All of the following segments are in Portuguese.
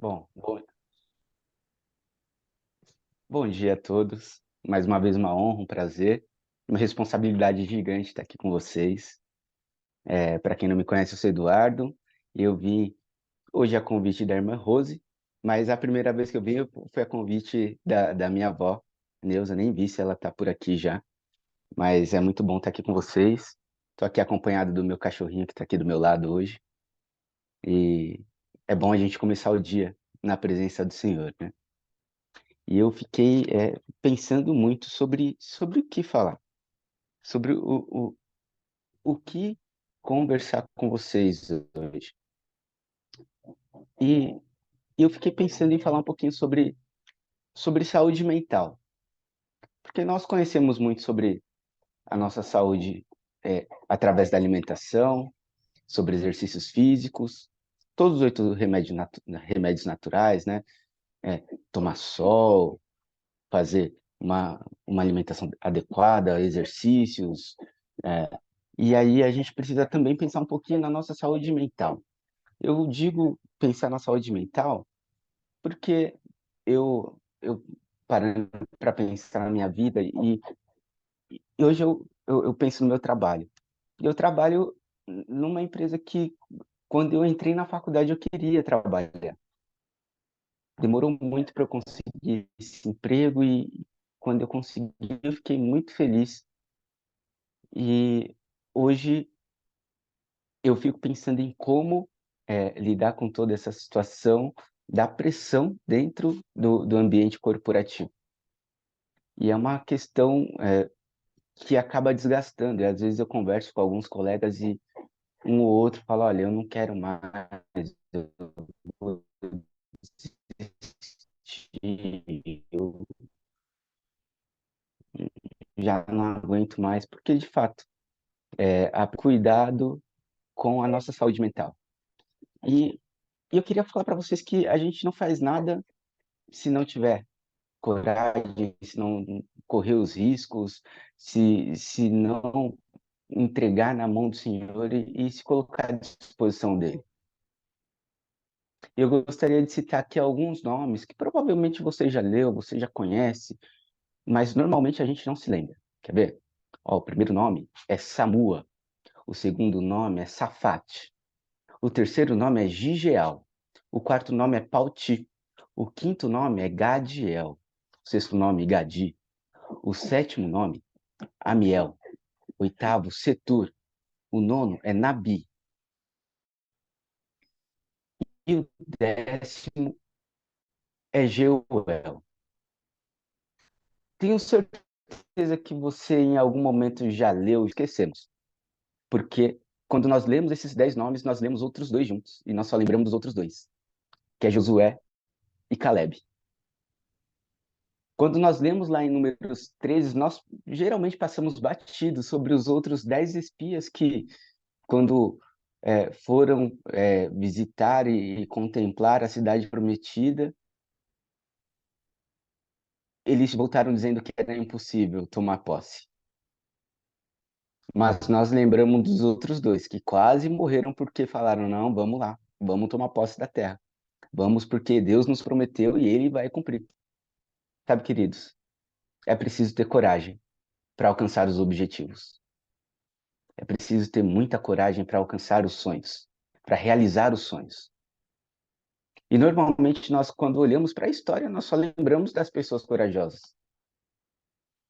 Bom, bom dia a todos. Mais uma vez uma honra, um prazer, uma responsabilidade gigante estar aqui com vocês. Para quem não me conhece, eu sou Eduardo e eu vim hoje a convite da irmã Rose, mas a primeira vez que eu vim foi a convite da minha avó, Neuza, nem vi se ela está por aqui já, mas é muito bom estar aqui com vocês. Estou aqui acompanhado do meu cachorrinho que está aqui do meu lado hoje e é bom a gente começar o dia na presença do Senhor, né? E eu fiquei pensando muito sobre o que falar, sobre o que conversar com vocês hoje. E eu fiquei pensando em falar um pouquinho sobre saúde mental, porque nós conhecemos muito sobre a nossa saúde através da alimentação, sobre exercícios físicos, todos os 8 remédios naturais, né? Tomar sol, fazer uma alimentação adequada, exercícios. E aí a gente precisa também pensar um pouquinho na nossa saúde mental. Eu digo pensar na saúde mental porque eu parando para pensar na minha vida e hoje eu penso no meu trabalho. Eu trabalho numa empresa que, quando eu entrei na faculdade, eu queria trabalhar. Demorou muito para eu conseguir esse emprego e quando eu consegui, eu fiquei muito feliz. E hoje eu fico pensando em como lidar com toda essa situação da pressão dentro do ambiente corporativo. E é uma questão que acaba desgastando. E às vezes eu converso com alguns colegas e um ou outro fala, olha, eu não quero mais, eu vou desistir, eu já não aguento mais, porque de fato, há cuidado com a nossa saúde mental. E, e eu queria falar para vocês que a gente não faz nada se não tiver coragem, se não correr os riscos, se não entregar na mão do Senhor e se colocar à disposição dele. Eu gostaria de citar aqui alguns nomes que provavelmente você já leu, você já conhece, mas normalmente a gente não se lembra. Quer ver? Ó, o primeiro nome é Samua, o segundo nome é Safate, o terceiro nome é Gigeal, o quarto nome é Pauti, o quinto nome é Gadiel, o sexto nome Gadi, o sétimo nome Amiel, o oitavo Setur, o nono é Nabi e o décimo é Jeuel. Tenho certeza que você em algum momento já leu, esquecemos, porque quando nós lemos esses 10 nomes, nós lemos outros dois juntos e nós só lembramos dos outros dois, que é Josué e Caleb. Quando nós lemos lá em Números 13, nós geralmente passamos batidos sobre os outros 10 espias que, quando foram visitar e contemplar a cidade prometida, eles voltaram dizendo que era impossível tomar posse. Mas nós lembramos dos outros dois, que quase morreram porque falaram: não, vamos lá, vamos tomar posse da terra. Vamos porque Deus nos prometeu e ele vai cumprir. Sabe, queridos, é preciso ter coragem para alcançar os objetivos. É preciso ter muita coragem para alcançar os sonhos, para realizar os sonhos. E normalmente nós, quando olhamos para a história, nós só lembramos das pessoas corajosas.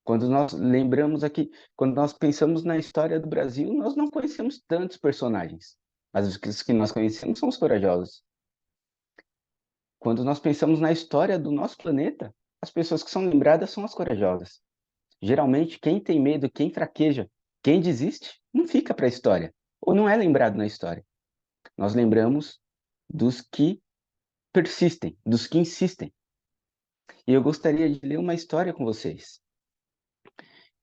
Quando nós lembramos aqui, quando nós pensamos na história do Brasil, nós não conhecemos tantos personagens, mas os que nós conhecemos são os corajosos. Quando nós pensamos na história do nosso planeta, as pessoas que são lembradas são as corajosas. Geralmente, quem tem medo, quem fraqueja, quem desiste, não fica para a história, ou não é lembrado na história. Nós lembramos dos que persistem, dos que insistem. E eu gostaria de ler uma história com vocês,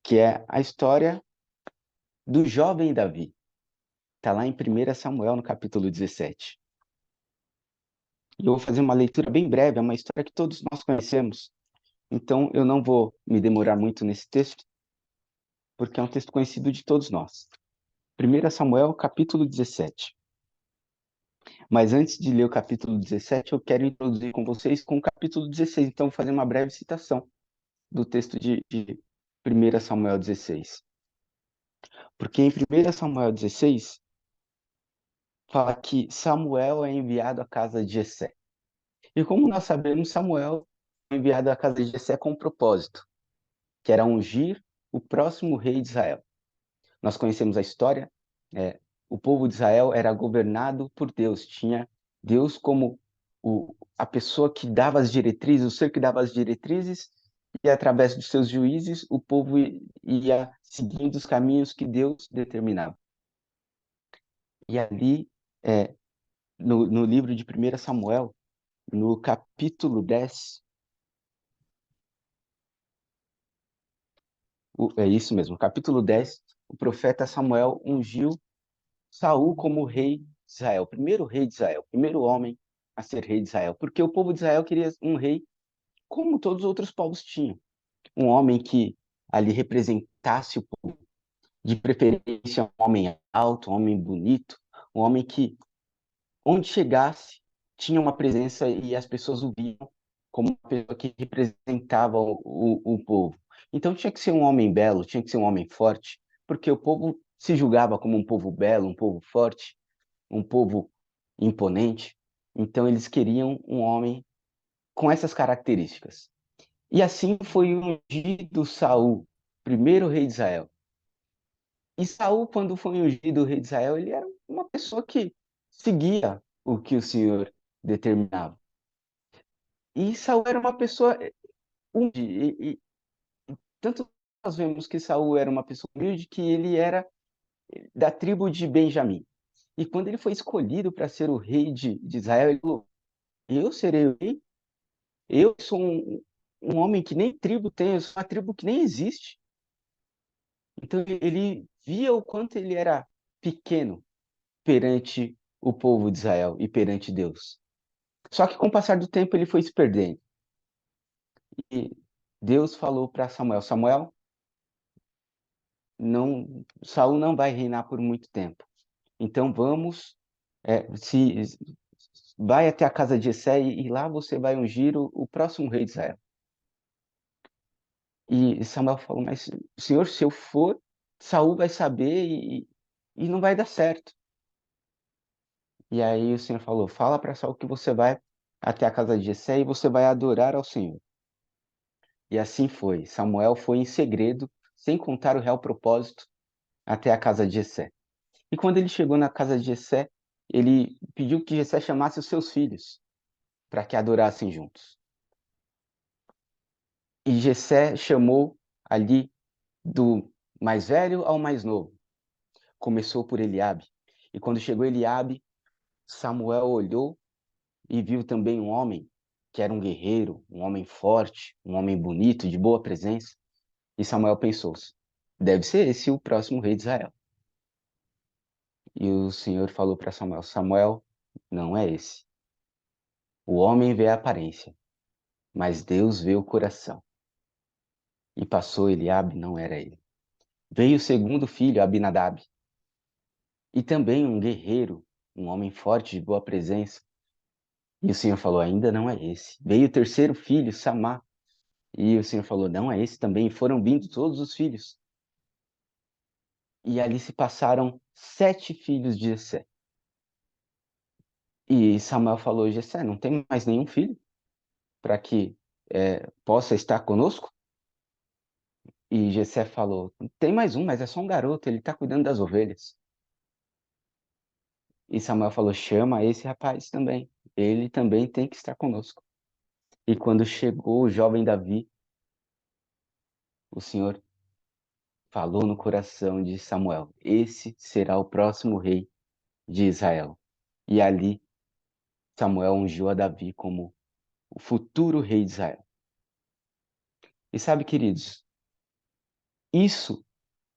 que é a história do jovem Davi. Está lá em 1 Samuel, no capítulo 17. E eu vou fazer uma leitura bem breve, é uma história que todos nós conhecemos. Então, eu não vou me demorar muito nesse texto, porque é um texto conhecido de todos nós. 1 Samuel, capítulo 17. Mas antes de ler o capítulo 17, eu quero introduzir com vocês com o capítulo 16. Então, vou fazer uma breve citação do texto de 1 Samuel 16. Porque em 1 Samuel 16, fala que Samuel é enviado à casa de Jessé. E como nós sabemos, Samuel foi enviado à casa de Jessé com um propósito, que era ungir o próximo rei de Israel. Nós conhecemos a história, o povo de Israel era governado por Deus, tinha Deus como a pessoa que dava as diretrizes, o ser que dava as diretrizes, e através dos seus juízes o povo ia seguindo os caminhos que Deus determinava. E ali, é, no livro de 1 Samuel, no capítulo 10, é isso mesmo, capítulo 10, o profeta Samuel ungiu Saul como rei de Israel, o primeiro rei de Israel, o primeiro homem a ser rei de Israel, porque o povo de Israel queria um rei como todos os outros povos tinham, um homem que ali representasse o povo, de preferência um homem alto, um homem bonito, um homem que onde chegasse tinha uma presença e as pessoas o viam como uma pessoa que representava o povo. Então tinha que ser um homem belo, tinha que ser um homem forte, porque o povo se julgava como um povo belo, um povo forte, um povo imponente. Então eles queriam um homem com essas características. E assim foi ungido Saul, primeiro rei de Israel. E Saul, quando foi ungido rei de Israel, ele era uma pessoa que seguia o que o Senhor determinava. E Saul era uma pessoa humilde. Tanto nós vemos que Saul era uma pessoa humilde que ele era da tribo de Benjamim. E quando ele foi escolhido para ser o rei de Israel, ele falou: eu serei o rei? Eu sou um homem que nem tribo tem, eu sou uma tribo que nem existe. Então ele via o quanto ele era pequeno perante o povo de Israel e perante Deus. Só que com o passar do tempo ele foi se perdendo. E Deus falou para Samuel: Samuel, não, Saul não vai reinar por muito tempo. Então vamos, se vai até a casa de Jessé e lá você vai ungir o próximo rei de Israel. E Samuel falou: mas Senhor, se eu for, Saul vai saber e não vai dar certo. E aí o Senhor falou: fala para Saul que você vai até a casa de Jessé e você vai adorar ao Senhor. E assim foi. Samuel foi em segredo, sem contar o real propósito, até a casa de Jessé. E quando ele chegou na casa de Jessé, ele pediu que Jessé chamasse os seus filhos para que adorassem juntos. E Jessé chamou ali do mais velho ao mais novo. Começou por Eliabe. E quando chegou Eliabe, Samuel olhou e viu também um homem que era um guerreiro, um homem forte, um homem bonito, de boa presença. E Samuel pensou: deve ser esse o próximo rei de Israel. E o Senhor falou para Samuel: Samuel, não é esse. O homem vê a aparência, mas Deus vê o coração. E passou Eliabe, não era ele. Veio o segundo filho, Abinadab, e também um guerreiro, um homem forte de boa presença. E o Senhor falou: ainda não é esse. Veio o terceiro filho, Samá, e o Senhor falou: não é esse também. E foram vindo todos os filhos. E ali se passaram 7 filhos de Jessé. E Samuel falou: Jessé, não tem mais nenhum filho para que possa estar conosco? E Jessé falou: tem mais um, mas é só um garoto, ele está cuidando das ovelhas. E Samuel falou: chama esse rapaz também, ele também tem que estar conosco. E quando chegou o jovem Davi, o Senhor falou no coração de Samuel: esse será o próximo rei de Israel. E ali Samuel ungiu a Davi como o futuro rei de Israel. E sabe, queridos, isso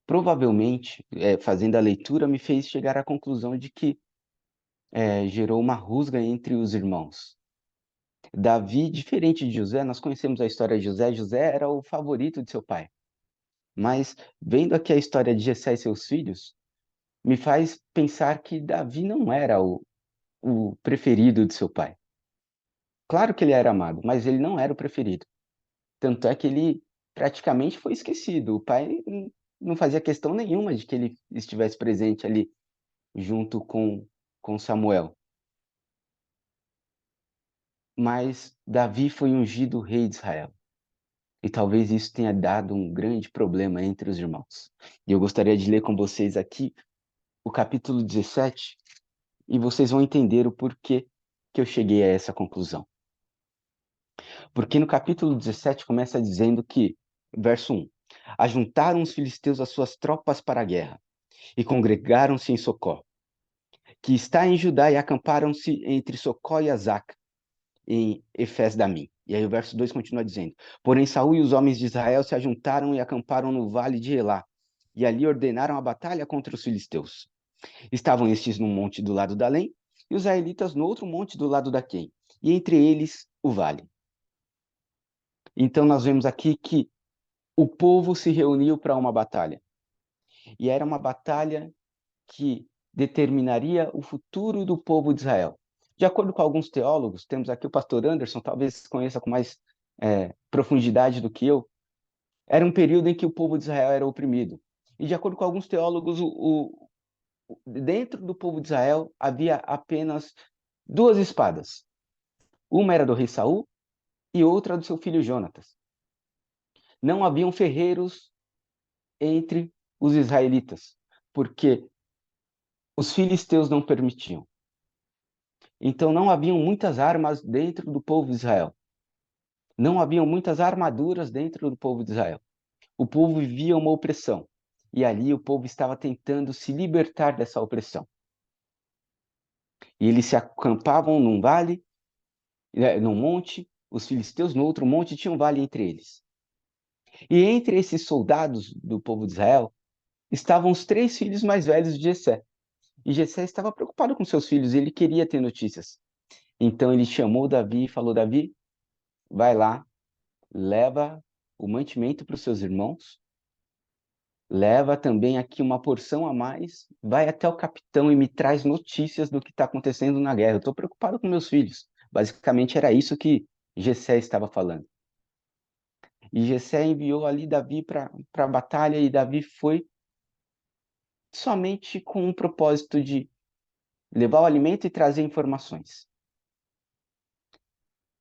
provavelmente, fazendo a leitura, me fez chegar à conclusão de que gerou uma rusga entre os irmãos. Davi, diferente de José, nós conhecemos a história de José. José era o favorito de seu pai. Mas, vendo aqui a história de Jessé e seus filhos, me faz pensar que Davi não era o preferido de seu pai. Claro que ele era amado, mas ele não era o preferido. Tanto é que ele praticamente foi esquecido. O pai não fazia questão nenhuma de que ele estivesse presente ali junto com Samuel. Mas Davi foi ungido rei de Israel. E talvez isso tenha dado um grande problema entre os irmãos. E eu gostaria de ler com vocês aqui o capítulo 17 e vocês vão entender o porquê que eu cheguei a essa conclusão. Porque no capítulo 17 começa dizendo que, verso 1, ajuntaram os filisteus as suas tropas para a guerra e congregaram-se em Socó, que está em Judá, e acamparam-se entre Socó e Azaca, em Efes-Damim. E aí o verso 2 continua dizendo: Porém Saul e os homens de Israel se ajuntaram e acamparam no vale de Elá, e ali ordenaram a batalha contra os filisteus. Estavam estes num monte do lado da Além, e os israelitas no outro monte do lado da Quém, e entre eles o vale. Então nós vemos aqui que o povo se reuniu para uma batalha. E era uma batalha que determinaria o futuro do povo de Israel. De acordo com alguns teólogos, temos aqui o pastor Anderson, talvez conheça com mais profundidade do que eu, era um período em que o povo de Israel era oprimido. E de acordo com alguns teólogos, dentro do povo de Israel havia apenas duas espadas. Uma era do rei Saul e outra do seu filho Jonatas. Não haviam ferreiros entre os israelitas, porque os filisteus não permitiam. Então não haviam muitas armas dentro do povo de Israel. Não haviam muitas armaduras dentro do povo de Israel. O povo vivia uma opressão. E ali o povo estava tentando se libertar dessa opressão. E eles se acampavam num vale, num monte, os filisteus no outro monte, tinha um vale entre eles. E entre esses soldados do povo de Israel estavam os três filhos mais velhos de Jessé. E Jessé estava preocupado com seus filhos, ele queria ter notícias. Então ele chamou Davi e falou: Davi, vai lá, leva o mantimento para os seus irmãos, leva também aqui uma porção a mais, vai até o capitão e me traz notícias do que está acontecendo na guerra. Eu estou preocupado com meus filhos. Basicamente era isso que Jessé estava falando. E Jessé enviou ali Davi para a batalha, e Davi foi somente com o propósito de levar o alimento e trazer informações.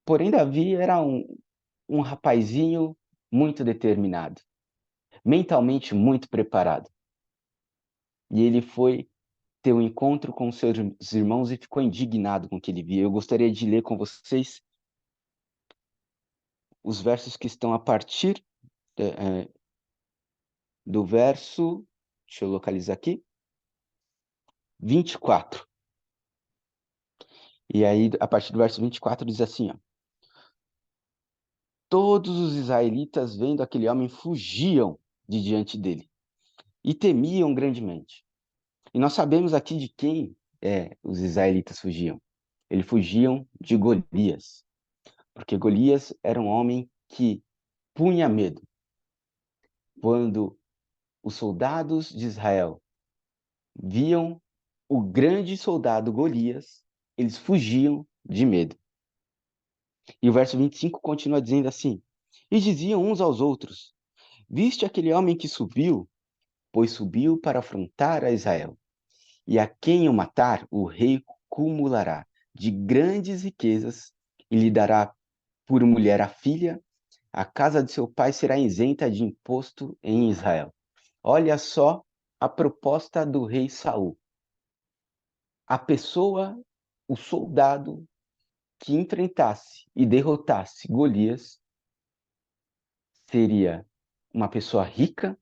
Porém, Davi era um rapazinho muito determinado, mentalmente muito preparado. E ele foi ter um encontro com seus irmãos e ficou indignado com o que ele via. Eu gostaria de ler com vocês os versos que estão a partir do verso, deixa eu localizar aqui, 24. E aí, a partir do verso 24, diz assim, ó: Todos os israelitas, vendo aquele homem, fugiam de diante dele e temiam grandemente. E nós sabemos aqui de quem os israelitas fugiam. Eles fugiam de Golias, porque Golias era um homem que punha medo. Quando os soldados de Israel viam o grande soldado Golias, eles fugiam de medo. E o verso 25 continua dizendo assim: E diziam uns aos outros: Viste aquele homem que subiu? Pois subiu para afrontar a Israel. E a quem o matar, o rei cumulará de grandes riquezas e lhe dará por mulher a filha. A casa de seu pai será isenta de imposto em Israel. Olha só a proposta do rei Saul. A pessoa, o soldado que enfrentasse e derrotasse Golias seria uma pessoa rica,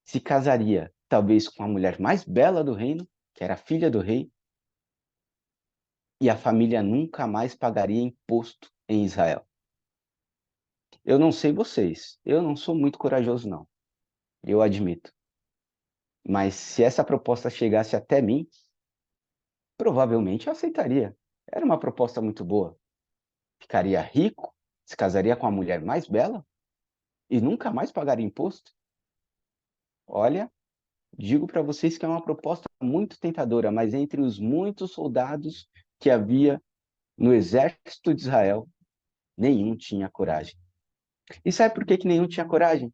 se casaria talvez com a mulher mais bela do reino, que era a filha do rei, e a família nunca mais pagaria imposto em Israel. Eu não sei vocês, eu não sou muito corajoso, não, eu admito. Mas se essa proposta chegasse até mim, provavelmente eu aceitaria. Era uma proposta muito boa. Ficaria rico, se casaria com a mulher mais bela e nunca mais pagaria imposto. Olha, digo para vocês que é uma proposta muito tentadora, mas entre os muitos soldados que havia no exército de Israel, nenhum tinha coragem. E sabe por que nenhum tinha coragem?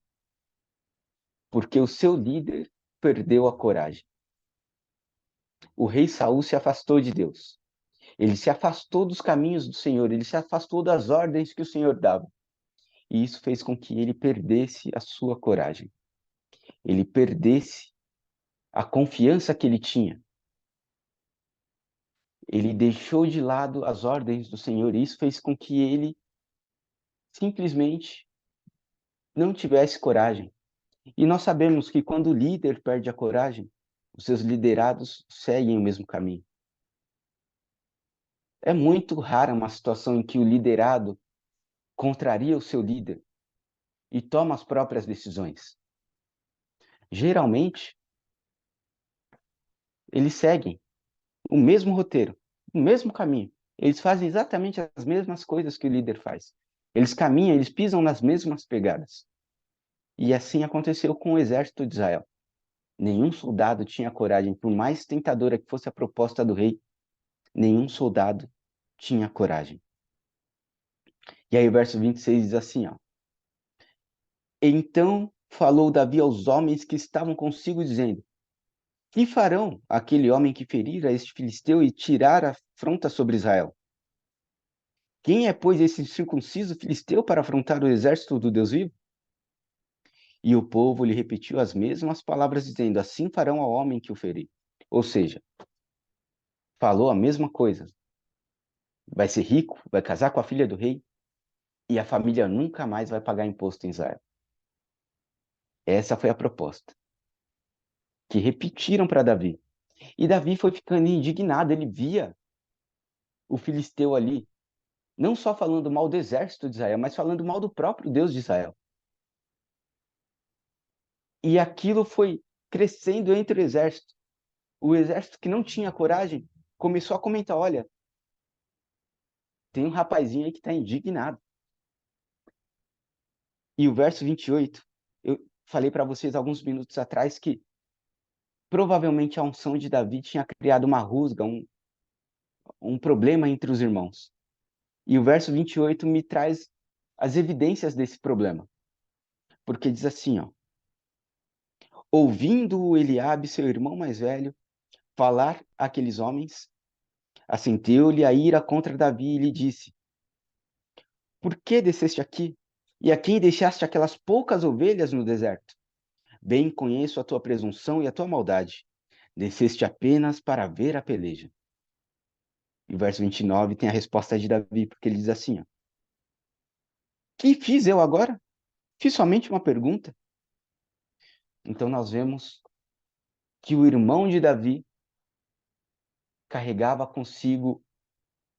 Porque o seu líder perdeu a coragem. O rei Saul se afastou de Deus. Ele se afastou dos caminhos do Senhor, ele se afastou das ordens que o Senhor dava. E isso fez com que ele perdesse a sua coragem. Ele perdesse a confiança que ele tinha. Ele deixou de lado as ordens do Senhor, e isso fez com que ele simplesmente não tivesse coragem. E nós sabemos que quando o líder perde a coragem, os seus liderados seguem o mesmo caminho. É muito rara uma situação em que o liderado contraria o seu líder e toma as próprias decisões. Geralmente, eles seguem o mesmo roteiro, o mesmo caminho. Eles fazem exatamente as mesmas coisas que o líder faz. Eles caminham, eles pisam nas mesmas pegadas. E assim aconteceu com o exército de Israel. Nenhum soldado tinha coragem, por mais tentadora que fosse a proposta do rei, nenhum soldado tinha coragem. E aí o verso 26 diz assim, ó. Então falou Davi aos homens que estavam consigo, dizendo: que farão aquele homem que ferir a este filisteu e tirar a afronta sobre Israel? Quem é, pois, esse circunciso filisteu para afrontar o exército do Deus vivo? E o povo lhe repetiu as mesmas palavras, dizendo: assim farão ao homem que o ferir. Ou seja, falou a mesma coisa. Vai ser rico, vai casar com a filha do rei, e a família nunca mais vai pagar imposto em Israel. Essa foi a proposta que repetiram para Davi. E Davi foi ficando indignado, ele via o filisteu ali, não só falando mal do exército de Israel, mas falando mal do próprio Deus de Israel. E aquilo foi crescendo entre o exército. O exército que não tinha coragem começou a comentar: olha, tem um rapazinho aí que está indignado. E o verso 28, eu falei para vocês alguns minutos atrás que provavelmente a unção de Davi tinha criado uma rusga, um problema entre os irmãos. E o verso 28 me traz as evidências desse problema. Porque diz assim, ó: ouvindo Eliabe, seu irmão mais velho, falar àqueles homens, acendeu-lhe a ira contra Davi e lhe disse: por que desceste aqui? E a quem deixaste aquelas poucas ovelhas no deserto? Bem conheço a tua presunção e a tua maldade. Desceste apenas para ver a peleja. E o verso 29 tem a resposta de Davi, porque ele diz assim, ó: que fiz eu agora? Fiz somente uma pergunta. Então nós vemos que o irmão de Davi carregava consigo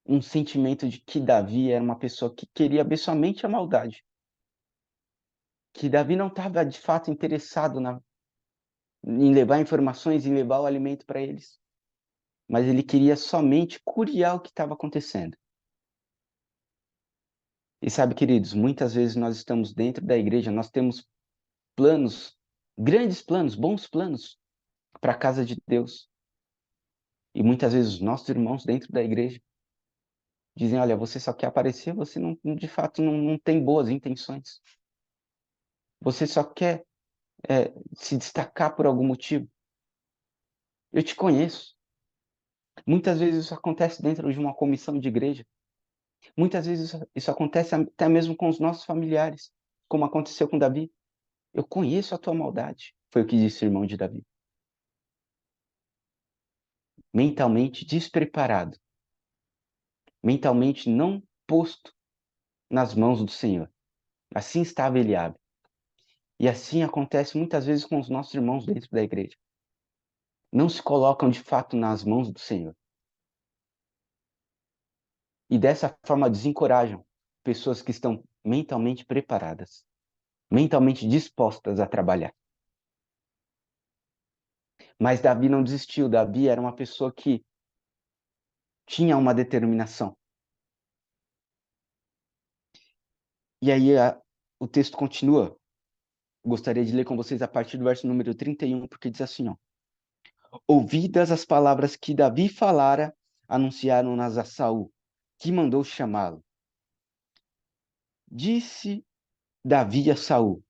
um sentimento de que Davi era uma pessoa que queria ver somente a maldade. Que Davi não estava de fato interessado em levar informações, em levar o alimento para eles. Mas ele queria somente curiar o que estava acontecendo. E sabe, queridos, muitas vezes nós estamos dentro da igreja, nós temos planos, grandes planos, bons planos para a casa de Deus. E muitas vezes os nossos irmãos dentro da igreja dizem: olha, você só quer aparecer, você não, de fato não tem boas intenções. Você só quer se destacar por algum motivo. Eu te conheço. Muitas vezes isso acontece dentro de uma comissão de igreja. Muitas vezes isso acontece até mesmo com os nossos familiares, como aconteceu com Davi. Eu conheço a tua maldade, foi o que disse o irmão de Davi. Mentalmente despreparado, mentalmente não posto nas mãos do Senhor. Assim estava Eliabe. E assim acontece muitas vezes com os nossos irmãos dentro da igreja. Não se colocam de fato nas mãos do Senhor. E dessa forma desencorajam pessoas que estão mentalmente preparadas, mentalmente dispostas a trabalhar. Mas Davi não desistiu. Davi era uma pessoa que tinha uma determinação. E aí o texto continua. Gostaria de ler com vocês a partir do verso número 31, porque diz assim, ó: ouvidas as palavras que Davi falara anunciaram-nas a Saul, que mandou chamá-lo. Disse Davi a Saul: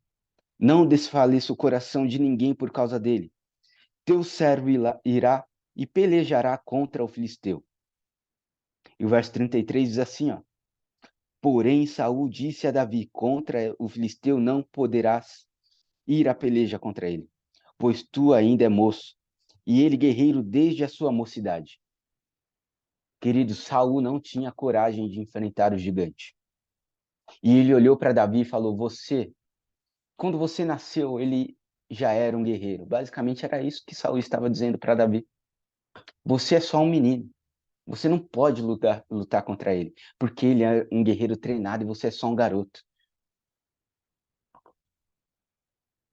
não desfaleça o coração de ninguém por causa dele. Teu servo irá e pelejará contra o filisteu. E o verso 33 diz assim, ó: porém Saul disse a Davi: contra o filisteu não poderás ir à peleja contra ele, pois tu ainda é moço, e ele guerreiro desde a sua mocidade. Querido, Saul não tinha coragem de enfrentar o gigante. E ele olhou para Davi e falou: quando você nasceu, ele já era um guerreiro. Basicamente era isso que Saul estava dizendo para Davi. Você é só um menino. Você não pode lutar contra ele, porque ele é um guerreiro treinado e você é só um garoto.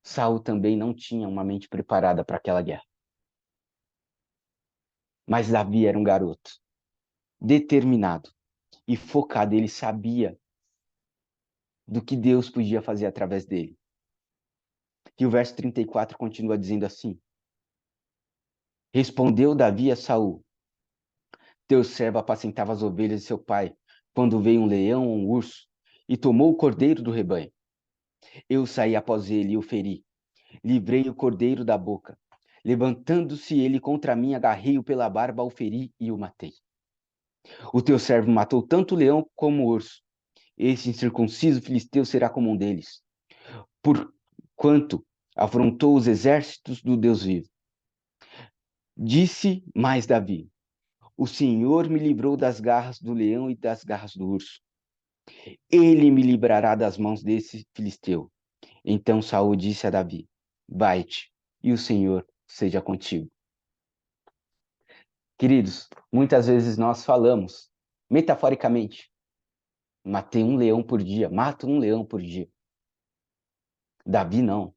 Saul também não tinha uma mente preparada para aquela guerra. Mas Davi era um garoto, determinado e focado. Ele sabia do que Deus podia fazer através dele. E o verso 34 continua dizendo assim: respondeu Davi a Saul: teu servo apacentava as ovelhas de seu pai, quando veio um leão ou um urso, e tomou o cordeiro do rebanho. Eu saí após ele e o feri. Livrei o cordeiro da boca. Levantando-se ele contra mim, agarrei-o pela barba, o feri e o matei. O teu servo matou tanto o leão como o urso. Esse incircunciso filisteu será como um deles, porquanto afrontou os exércitos do Deus vivo. Disse mais Davi: o Senhor me livrou das garras do leão e das garras do urso. Ele me livrará das mãos desse filisteu. Então Saul disse a Davi: vai-te, e o Senhor seja contigo. Queridos, muitas vezes nós falamos, metaforicamente, matei um leão por dia, mato um leão por dia. Davi não.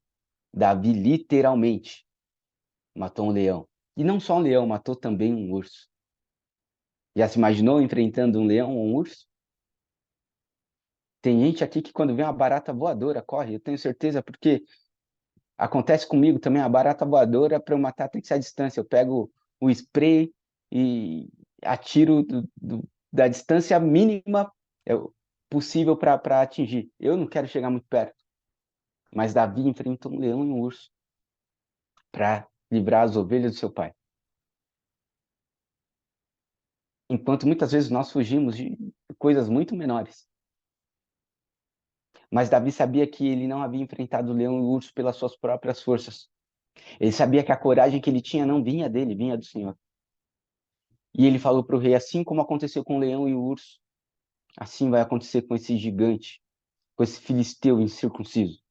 Davi literalmente matou um leão. E não só um leão, matou também um urso. Já se imaginou enfrentando um leão ou um urso? Tem gente aqui que quando vê uma barata voadora corre, eu tenho certeza, porque acontece comigo também, a barata voadora, para eu matar tem que ser à distância. Eu pego o spray e atiro da distância mínima possível para atingir. Eu não quero chegar muito perto. Mas Davi enfrenta um leão e um urso para livrar as ovelhas do seu pai. Enquanto muitas vezes nós fugimos de coisas muito menores. Mas Davi sabia que ele não havia enfrentado o leão e o urso pelas suas próprias forças. Ele sabia que a coragem que ele tinha não vinha dele, vinha do Senhor. E ele falou para o rei: assim como aconteceu com o leão e o urso, assim vai acontecer com esse gigante, com esse filisteu incircunciso.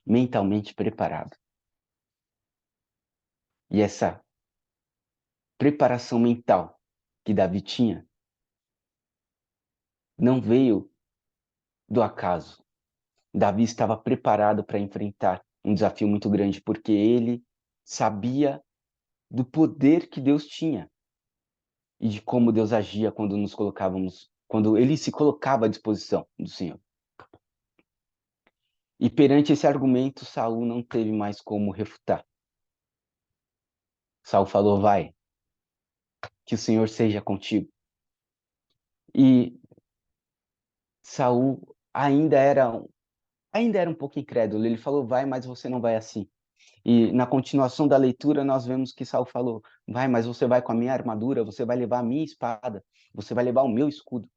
Mentalmente preparado. E essa preparação mental que Davi tinha não veio do acaso. Davi estava preparado para enfrentar um desafio muito grande, porque ele sabia do poder que Deus tinha e de como Deus agia quando nos colocávamos, quando ele se colocava à disposição do Senhor. E perante esse argumento, Saul não teve mais como refutar. Saul falou: vai, que o Senhor seja contigo. E Saul ainda era um pouco incrédulo. Ele falou: vai, mas você não vai assim. E na continuação da leitura, nós vemos que Saul falou: vai, mas você vai com a minha armadura, você vai levar a minha espada, você vai levar o meu escudo.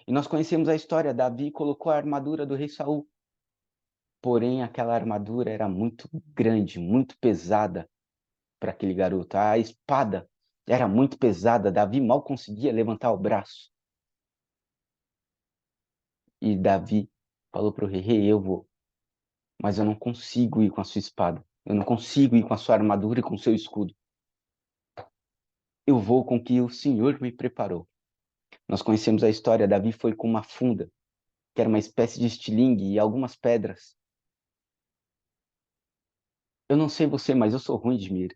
E nós conhecemos a história: Davi colocou a armadura do rei Saul. Porém, aquela armadura era muito grande, muito pesada para aquele garoto. A espada era muito pesada, Davi mal conseguia levantar o braço. E Davi falou para o rei: rei, eu vou, mas eu não consigo ir com a sua espada. Eu não consigo ir com a sua armadura e com o seu escudo. Eu vou com o que o Senhor me preparou. Nós conhecemos a história. Davi foi com uma funda, que era uma espécie de estilingue e algumas pedras. Eu não sei você, mas eu sou ruim de mira.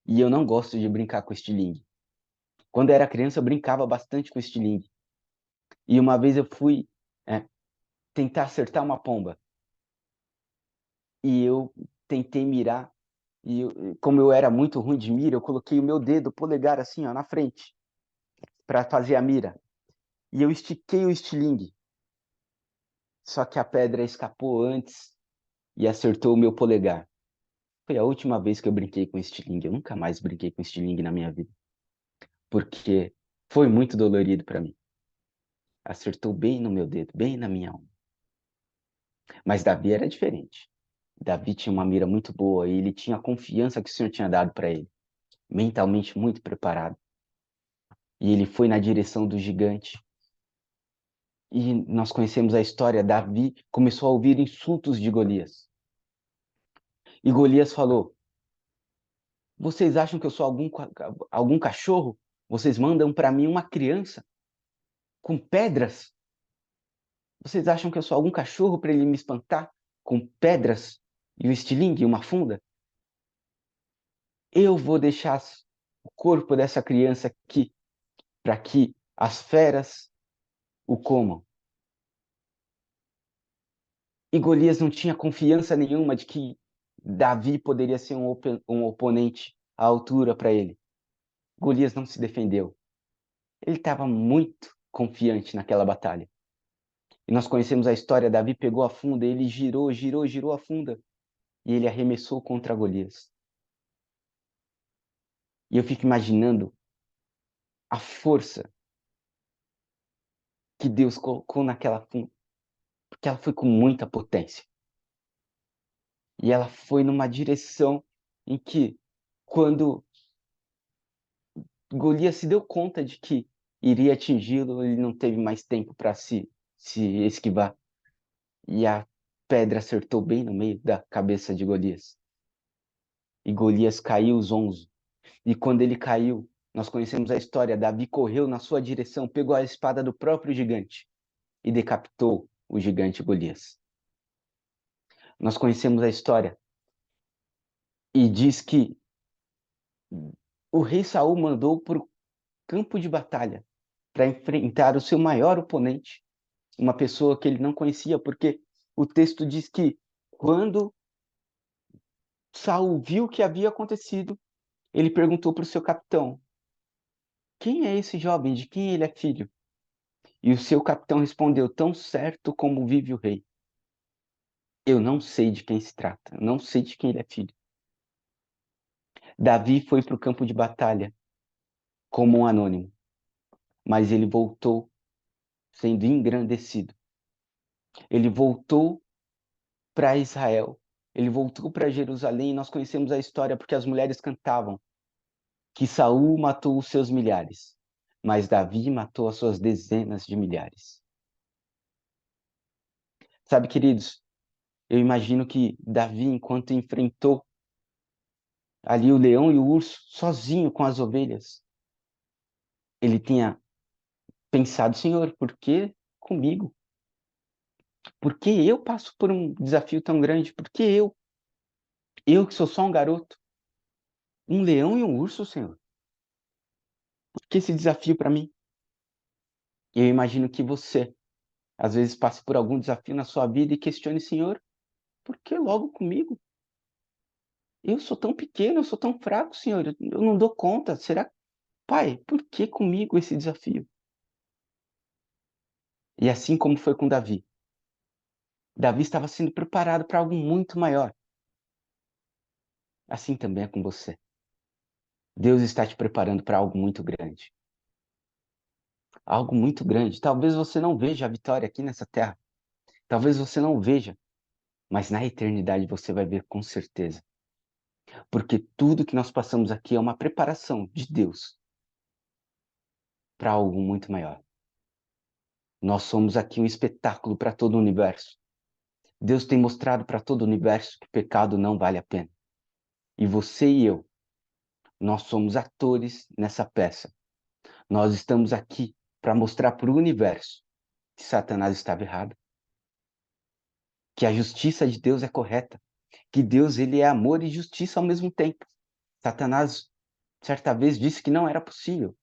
E eu não gosto de brincar com estilingue. Quando eu era criança, eu brincava bastante com estilingue. E uma vez eu fui tentar acertar uma pomba. E eu tentei mirar E como eu era muito ruim de mira, eu coloquei o meu dedo polegar assim, ó, na frente, para fazer a mira. E eu estiquei o estilingue. Só que a pedra escapou antes e acertou o meu polegar. Foi a última vez que eu brinquei com estilingue. Eu nunca mais brinquei com estilingue na minha vida, porque foi muito dolorido para mim. Acertou bem no meu dedo, bem na minha alma. Mas Davi era diferente. Davi tinha uma mira muito boa e ele tinha a confiança que o Senhor tinha dado para ele, mentalmente muito preparado. E ele foi na direção do gigante. E nós conhecemos a história. Davi começou a ouvir insultos de Golias. E Golias falou: Vocês acham que eu sou algum cachorro? Vocês mandam para mim uma criança com pedras? Vocês acham que eu sou algum cachorro para ele me espantar com pedras e um estilingue e uma funda? Eu vou deixar o corpo dessa criança aqui para que as feras o comam. E Golias não tinha confiança nenhuma de que Davi poderia ser um oponente à altura para ele. Golias não se defendeu. Ele estava muito confiante naquela batalha. E nós conhecemos a história, Davi pegou a funda, ele girou, girou, girou a funda e ele arremessou contra Golias. E eu fico imaginando a força que Deus colocou naquela funda, porque ela foi com muita potência. E ela foi numa direção em que, quando Golias se deu conta de que iria atingi-lo, ele não teve mais tempo para se esquivar. E a pedra acertou bem no meio da cabeça de Golias. E Golias caiu zonzo. E quando ele caiu, nós conhecemos a história. Davi correu na sua direção, pegou a espada do próprio gigante e decapitou o gigante Golias. Nós conhecemos a história e diz que o rei Saul mandou para o campo de batalha para enfrentar o seu maior oponente, uma pessoa que ele não conhecia, porque o texto diz que quando Saul viu o que havia acontecido, ele perguntou para o seu capitão: Quem é esse jovem? De quem ele é filho? E o seu capitão respondeu: Tão certo como vive o rei. Eu não sei de quem se trata, eu não sei de quem ele é filho. Davi foi para o campo de batalha como um anônimo, mas ele voltou sendo engrandecido. Ele voltou para Israel, ele voltou para Jerusalém. E nós conhecemos a história porque as mulheres cantavam que Saul matou os seus milhares, mas Davi matou as suas dezenas de milhares. Sabe, queridos, eu imagino que Davi, enquanto enfrentou ali o leão e o urso sozinho com as ovelhas, ele tinha pensado: Senhor, por que comigo? Por que eu passo por um desafio tão grande? Por que eu? Eu que sou só um garoto. Um leão e um urso, Senhor. Por que esse desafio para mim? E eu imagino que você, às vezes, passe por algum desafio na sua vida e questione: Senhor, por que logo comigo? Eu sou tão pequeno, eu sou tão fraco, Senhor. Eu não dou conta. Será, Pai, por que comigo esse desafio? E assim como foi com Davi, Davi estava sendo preparado para algo muito maior. Assim também é com você. Deus está te preparando para algo muito grande. Algo muito grande. Talvez você não veja a vitória aqui nessa terra. Talvez você não veja, mas na eternidade você vai ver com certeza. Porque tudo que nós passamos aqui é uma preparação de Deus para algo muito maior. Nós somos aqui um espetáculo para todo o universo. Deus tem mostrado para todo o universo que o pecado não vale a pena. E você e eu, nós somos atores nessa peça. Nós estamos aqui para mostrar para o universo que Satanás estava errado, que a justiça de Deus é correta, que Deus ele é amor e justiça ao mesmo tempo. Satanás certa vez disse que não era possível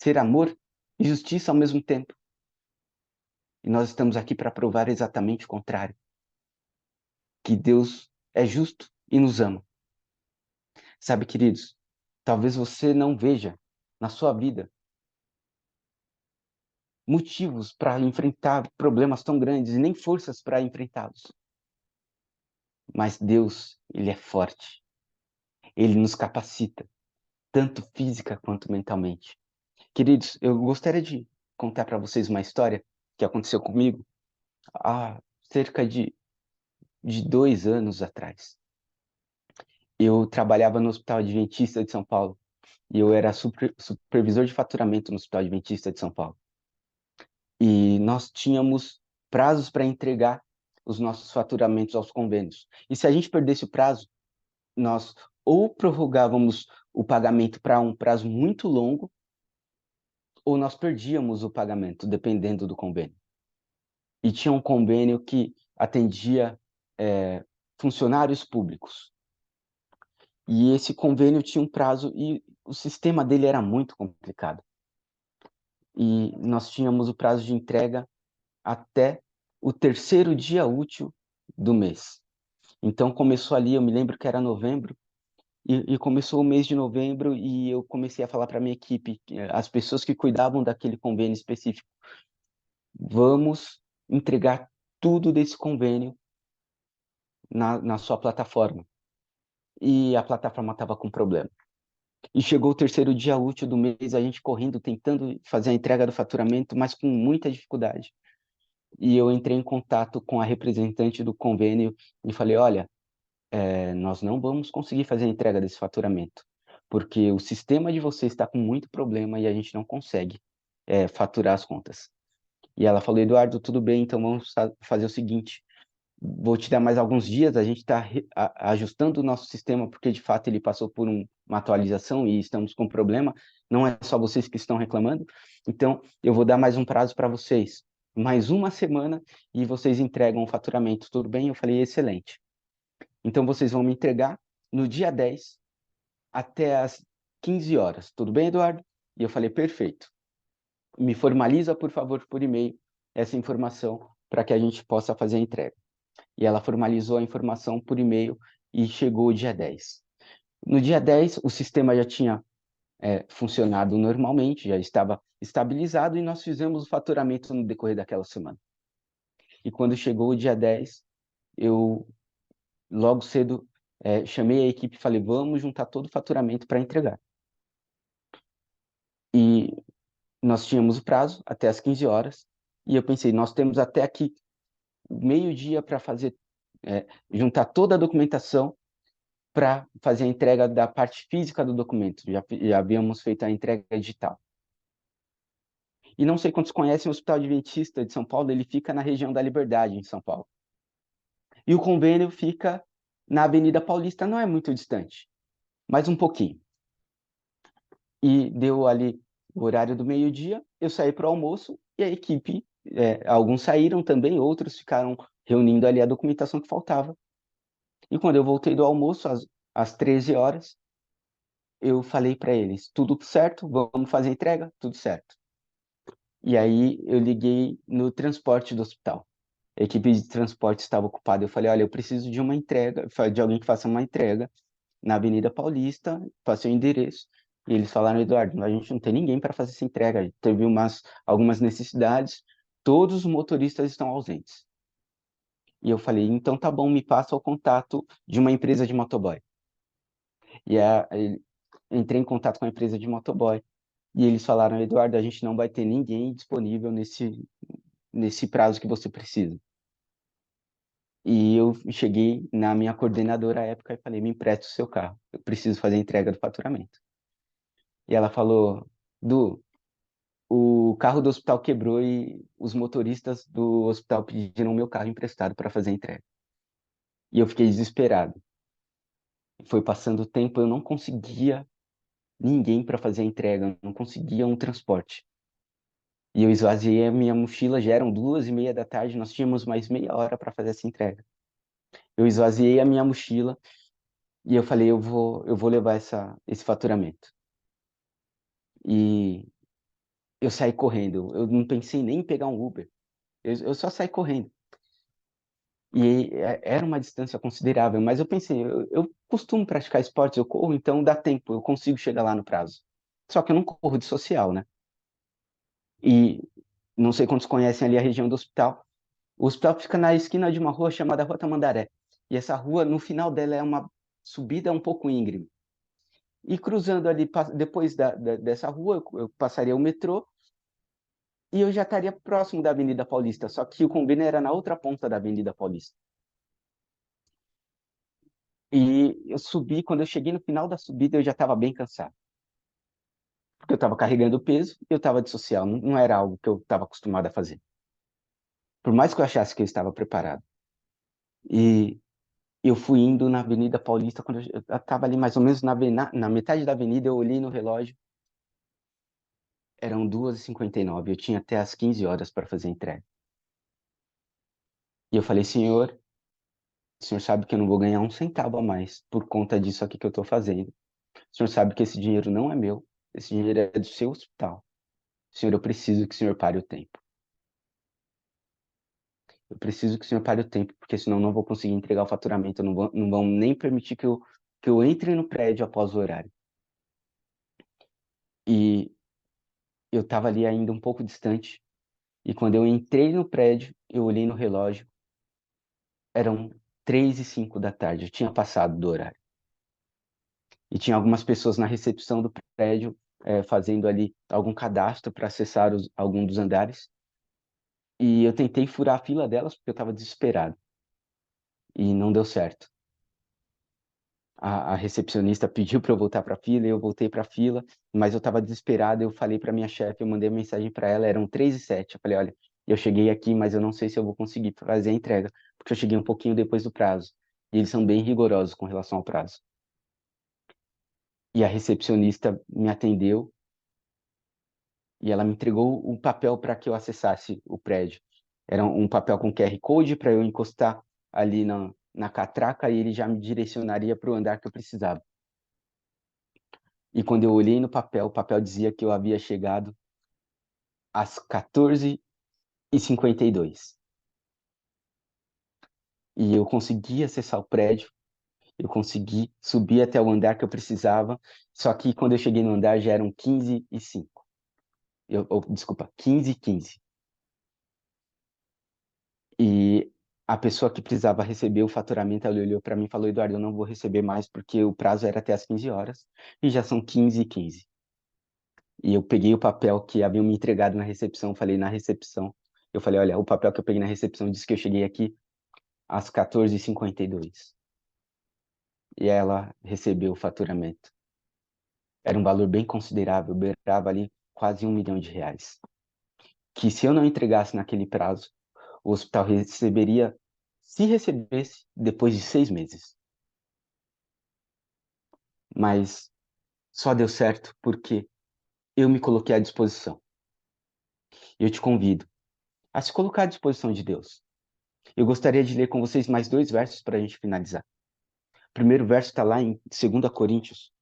ser amor e justiça ao mesmo tempo. E nós estamos aqui para provar exatamente o contrário, que Deus é justo e nos ama. Sabe, queridos, talvez você não veja na sua vida motivos para enfrentar problemas tão grandes e nem forças para enfrentá-los. Mas Deus, Ele é forte. Ele nos capacita, tanto física quanto mentalmente. Queridos, eu gostaria de contar para vocês uma história que aconteceu comigo há cerca de 2 anos atrás. Eu trabalhava no Hospital Adventista de São Paulo e eu era supervisor de faturamento no Hospital Adventista de São Paulo. E nós tínhamos prazos para entregar os nossos faturamentos aos convênios. E se a gente perdesse o prazo, nós ou prorrogávamos o pagamento para um prazo muito longo, ou nós perdíamos o pagamento, dependendo do convênio. E tinha um convênio que atendia funcionários públicos. E esse convênio tinha um prazo e o sistema dele era muito complicado. E nós tínhamos o prazo de entrega até o terceiro dia útil do mês. Então começou ali, eu me lembro que era novembro, e começou o mês de novembro e eu comecei a falar para a minha equipe, as pessoas que cuidavam daquele convênio específico, vamos entregar tudo desse convênio na sua plataforma. E a plataforma estava com problema. E chegou o terceiro dia útil do mês, a gente correndo, tentando fazer a entrega do faturamento, mas com muita dificuldade. E eu entrei em contato com a representante do convênio e falei, olha, nós não vamos conseguir fazer a entrega desse faturamento, porque o sistema de vocês está com muito problema e a gente não consegue faturar as contas. E ela falou, Eduardo, tudo bem, então vamos fazer o seguinte, vou te dar mais alguns dias, a gente está ajustando o nosso sistema, porque de fato ele passou por uma atualização e estamos com problema, não é só vocês que estão reclamando, então eu vou dar mais um prazo para vocês, mais uma semana, e vocês entregam o faturamento, tudo bem? Eu falei, excelente. Então vocês vão me entregar no dia 10 até as 15 horas, tudo bem, Eduardo? E eu falei, perfeito. Me formaliza, por favor, por e-mail, essa informação para que a gente possa fazer a entrega. E ela formalizou a informação por e-mail e chegou o dia 10. No dia 10, o sistema já tinha funcionado normalmente, já estava estabilizado e nós fizemos o faturamento no decorrer daquela semana. E quando chegou o dia 10, eu logo cedo chamei a equipe e falei, vamos juntar todo o faturamento para entregar. E nós tínhamos o prazo até as 15 horas, e eu pensei, nós temos até aqui meio-dia para fazer, juntar toda a documentação para fazer a entrega da parte física do documento. Já havíamos feito a entrega digital. E não sei quantos conhecem o Hospital Adventista de São Paulo, ele fica na região da Liberdade, em São Paulo. E o convênio fica na Avenida Paulista, não é muito distante, mas um pouquinho. E deu ali o horário do meio-dia, eu saí para o almoço e a equipe, alguns saíram também, outros ficaram reunindo ali a documentação que faltava. E quando eu voltei do almoço, às 13 horas, eu falei para eles, tudo certo, vamos fazer a entrega? Tudo certo. E aí eu liguei no transporte do hospital. A equipe de transporte estava ocupada. Eu falei, olha, eu preciso de uma entrega, de alguém que faça uma entrega na Avenida Paulista, passei o endereço. E eles falaram, Eduardo, a gente não tem ninguém para fazer essa entrega. Teve algumas necessidades, todos os motoristas estão ausentes. E eu falei, então tá bom, me passa o contato de uma empresa de motoboy. Entrei em contato com a empresa de motoboy. E eles falaram, Eduardo, a gente não vai ter ninguém disponível nesse prazo que você precisa. E eu cheguei na minha coordenadora à época e falei, me empresta o seu carro, eu preciso fazer a entrega do faturamento. E ela falou, Du, o carro do hospital quebrou e os motoristas do hospital pediram o meu carro emprestado para fazer a entrega. E eu fiquei desesperado. Foi passando o tempo, eu não conseguia ninguém para fazer a entrega, eu não conseguia um transporte. E eu esvaziei a minha mochila, já eram 2:30 da tarde, nós tínhamos mais meia hora para fazer essa entrega. Eu esvaziei a minha mochila e eu falei, eu vou levar esse faturamento. E eu saí correndo, eu não pensei nem em pegar um Uber, eu só saí correndo. E era uma distância considerável, mas eu pensei, eu costumo praticar esportes, eu corro, então dá tempo, eu consigo chegar lá no prazo. Só que eu não corro de social, né? E não sei quantos conhecem ali a região do hospital. O hospital fica na esquina de uma rua chamada Rua Tamandaré. E essa rua, no final dela, é uma subida um pouco íngreme. E cruzando ali, depois dessa rua, eu passaria o metrô e eu já estaria próximo da Avenida Paulista. Só que o convênio era na outra ponta da Avenida Paulista. E eu subi, quando eu cheguei no final da subida, eu já estava bem cansado. Porque eu estava carregando peso e eu estava de social. Não era algo que eu estava acostumado a fazer. Por mais que eu achasse que eu estava preparado. E eu fui indo na Avenida Paulista, quando eu estava ali mais ou menos na metade da avenida, eu olhei no relógio, eram 2h59, eu tinha até as 15 horas para fazer a entrega. E eu falei, senhor, o senhor sabe que eu não vou ganhar um centavo a mais por conta disso aqui que eu estou fazendo. O senhor sabe que esse dinheiro não é meu, esse dinheiro é do seu hospital. Senhor, eu preciso que o senhor pare o tempo. Eu preciso que o senhor pare o tempo, porque senão eu não vou conseguir entregar o faturamento, não vão nem permitir que eu entre no prédio após o horário. E eu estava ali ainda um pouco distante, e quando eu entrei no prédio, eu olhei no relógio, eram 3h05 da tarde, eu tinha passado do horário. E tinha algumas pessoas na recepção do prédio fazendo ali algum cadastro para acessar algum dos andares. E eu tentei furar a fila delas porque eu estava desesperado. E não deu certo. A recepcionista pediu para eu voltar para a fila, e eu voltei para a fila, mas eu estava desesperado. Eu falei para minha chefe, eu mandei mensagem para ela, eram 3h07. Eu falei, olha, eu cheguei aqui, mas eu não sei se eu vou conseguir fazer a entrega, porque eu cheguei um pouquinho depois do prazo. E eles são bem rigorosos com relação ao prazo. E a recepcionista me atendeu e ela me entregou um papel para que eu acessasse o prédio. Era um papel com QR Code para eu encostar ali na catraca e ele já me direcionaria para o andar que eu precisava. E quando eu olhei no papel, o papel dizia que eu havia chegado às 14h52. E eu consegui acessar o prédio, eu consegui subir até o andar que eu precisava, só que quando eu cheguei no andar já eram 15h05. Desculpa, 15h15. E a pessoa que precisava receber o faturamento, ela olhou para mim e falou, Eduardo, eu não vou receber mais porque o prazo era até as 15 horas e já são 15h15. E eu peguei o papel que haviam me entregado na recepção, falei na recepção, eu falei, olha, o papel que eu peguei na recepção disse que eu cheguei aqui às 14h52. E ela recebeu o faturamento. Era um valor bem considerável, beirava ali quase R$ 1 milhão. Que se eu não entregasse naquele prazo, o hospital receberia, se recebesse, depois de 6 meses. Mas só deu certo porque eu me coloquei à disposição. Eu te convido a se colocar à disposição de Deus. Eu gostaria de ler com vocês mais 2 versos para a gente finalizar. O primeiro verso está lá em 2 Coríntios.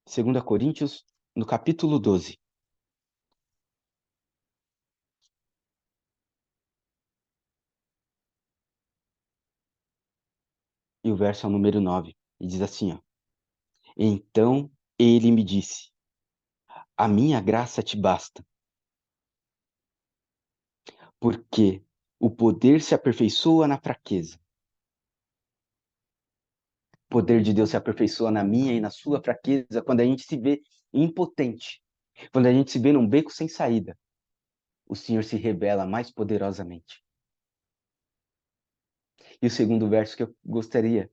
2 Coríntios, no capítulo 12. E o verso é o número 9. E diz assim, ó. Então ele me disse, a minha graça te basta, porque o poder se aperfeiçoa na fraqueza. O poder de Deus se aperfeiçoa na minha e na sua fraqueza quando a gente se vê impotente, quando a gente se vê num beco sem saída. O Senhor se revela mais poderosamente. E o segundo verso que eu gostaria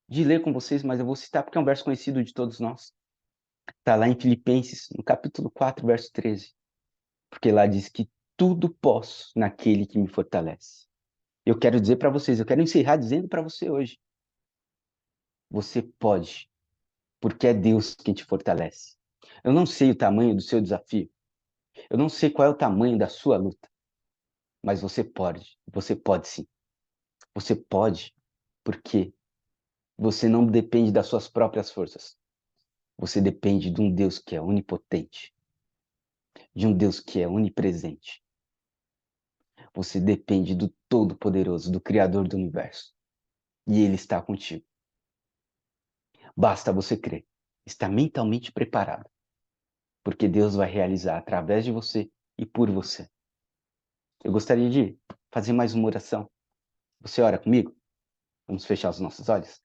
de ler com vocês, mas eu vou citar porque é um verso conhecido de todos nós. Está lá em Filipenses, no capítulo 4, verso 13. Porque lá diz que tudo posso naquele que me fortalece. Eu quero dizer para vocês, eu quero encerrar dizendo para você hoje, você pode, porque é Deus quem te fortalece. Eu não sei o tamanho do seu desafio, eu não sei qual é o tamanho da sua luta, mas você pode sim. Você pode, porque você não depende das suas próprias forças. Você depende de um Deus que é onipotente, de um Deus que é onipresente. Você depende do Todo-Poderoso, do Criador do Universo. E Ele está contigo. Basta você crer, estar mentalmente preparado, porque Deus vai realizar através de você e por você. Eu gostaria de fazer mais uma oração. Você ora comigo? Vamos fechar os nossos olhos?